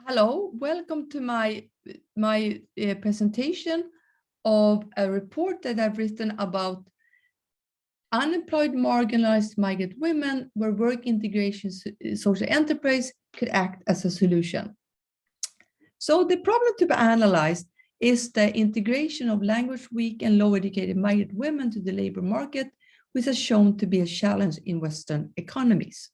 Hello, welcome to my presentation of a report that I've written about unemployed, marginalized migrant women where work integration social enterprise could act as a solution. So the problem to be analyzed is the integration of language weak and low educated migrant women to the labor market, which has shown to be a challenge in Western economies.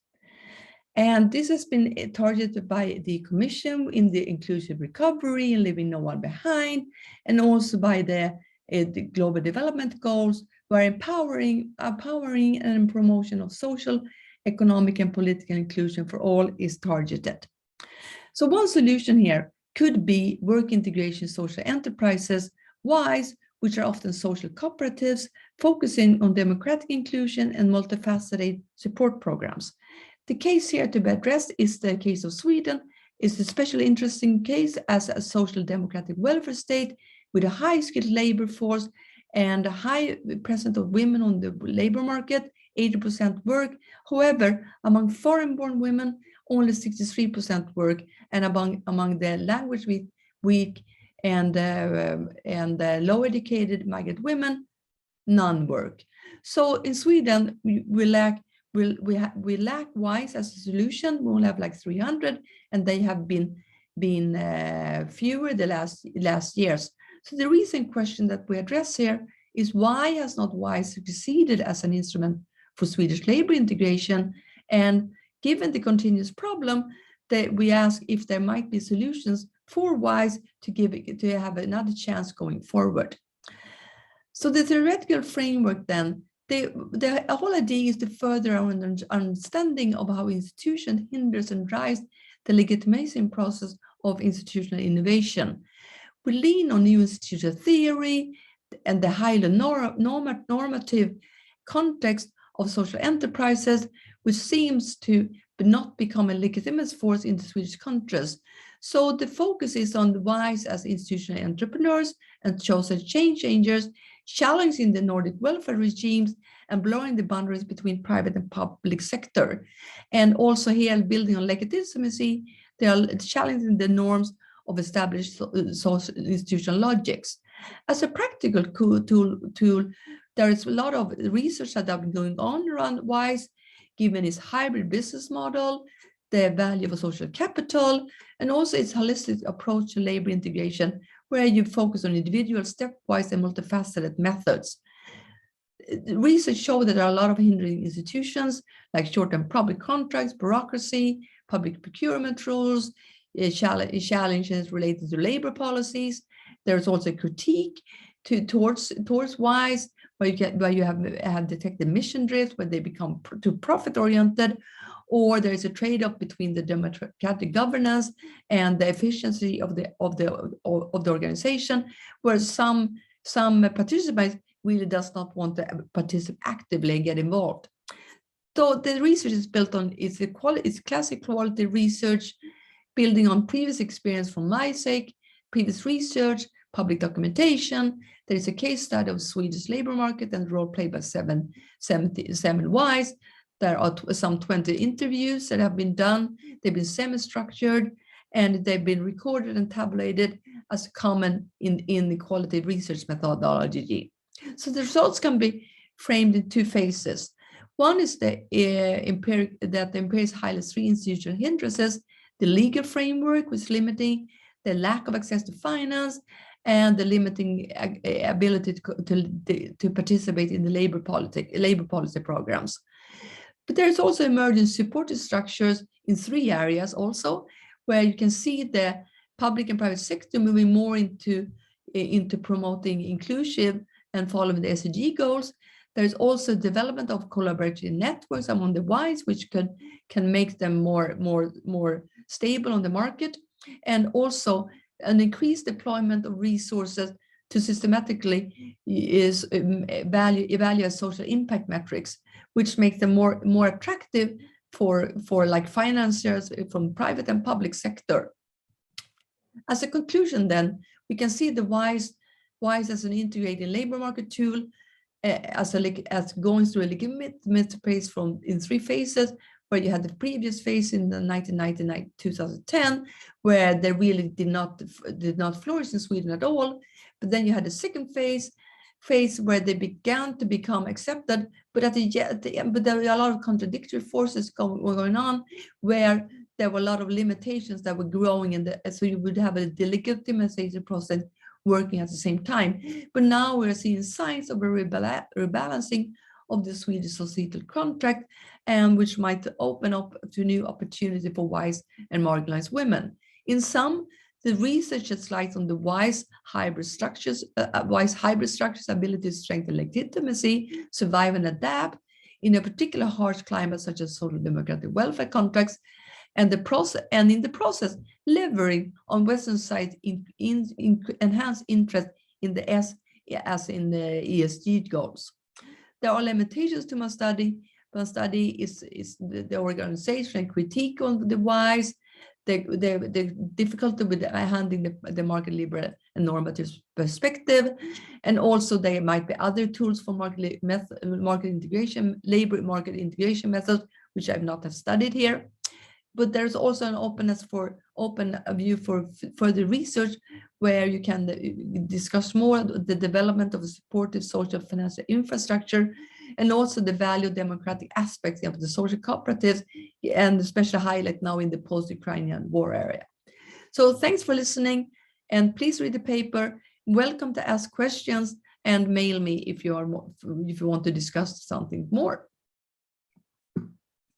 And this has been targeted by the Commission in the Inclusive Recovery and Leaving No One Behind, and also by the Global Development Goals, where empowering and promotion of social, economic, and political inclusion for all is targeted. So one solution here could be work integration social enterprises, WISE, which are often social cooperatives, focusing on democratic inclusion and multifaceted support programs. The case here to be addressed is the case of Sweden. It's a especially interesting case as a social democratic welfare state with a high skilled labor force and a high presence of women on the labor market, 80% work. However, among foreign-born women, only 63% work, and among the language weak and low educated migrant women, none work. So in Sweden, we lack WISE as a solution. We only have like 300, and they have been fewer the last years. So the recent question that we address here is, why has not WISE succeeded as an instrument for Swedish labor integration? And given the continuous problem, that we ask if there might be solutions for WISE to have another chance going forward. So the theoretical framework then, the whole idea is to further our understanding of how institution hinders and drives the legitimation process of institutional innovation. We lean on new institutional theory and the highly normative context of social enterprises, which seems to not become a legitimate force in the Swedish countries. So the focus is on the WISE as institutional entrepreneurs and social change changers, challenging the Nordic welfare regimes and blurring the boundaries between private and public sector. And also here, building on legitimacy, they are challenging the norms of established social institutional logics. As a practical tool, there is a lot of research that have been going on around WISE, given its hybrid business model, the value of a social capital, and also its holistic approach to labor integration, where you focus on individual, stepwise, and multifaceted methods. Research shows that there are a lot of hindering institutions, like short-term public contracts, bureaucracy, public procurement rules, challenges related to labor policies. There's also a critique towards WISE, where you have detected mission drift, where they become too profit-oriented, or there is a trade-off between the democratic governance and the efficiency of the organization, where some participants really does not want to participate actively and get involved. So the research is built on it's classic quality research, building on previous experience from MySec, previous research, public documentation. There is a case study of Swedish labor market and role played by 7 WISE. There are some 20 interviews that have been done. They've been semi-structured, and they've been recorded and tabulated as common in the quality research methodology. So the results can be framed in two phases. One is that the empirics highlights three institutional hindrances: the legal framework, which is limiting, the lack of access to finance, and the limiting ability to participate in the labor policy programs. But there's also emerging supportive structures in three areas also, where you can see the public and private sector moving more into promoting inclusive and following the SDG goals. There's also development of collaborative networks among the WISE, which can make them more stable on the market, and also an increased deployment of resources to systematically evaluate social impact metrics, which make them more attractive for like financiers from private and public sector. As a conclusion, then, we can see the WISE as an integrated labor market tool, as going through a legitimate phase in three phases, where you had the previous phase in the 1999-2010, where they really did not flourish in Sweden at all. But then you had the second phase where they began to become accepted, but but there were a lot of contradictory forces going on, where there were a lot of limitations that were growing so you would have a delegitimization process working at the same time. But now we're seeing signs of a rebalancing of the Swedish societal contract, and which might open up to new opportunity for WISE and marginalized women. In sum, the research sheds light on the WISE hybrid structures, ability to strengthen legitimacy, survive and adapt in a particular harsh climate such as social democratic welfare contracts, and in the process, leveraging on Western side enhanced interest in the ESG goals. There are limitations to my study. My study is the organization and critique on the WISE, the difficulty with handling the market liberal and normative perspective, and also there might be other tools for market integration, labor market integration methods, which I've not have studied here. But there's also an openness for view for further research, where you can discuss more the development of a supportive social financial infrastructure, and also the value democratic aspects of the social cooperatives, and especially highlight now in the post-Ukrainian war area. So thanks for listening, and please read the paper. Welcome to ask questions and mail me if you want to discuss something more.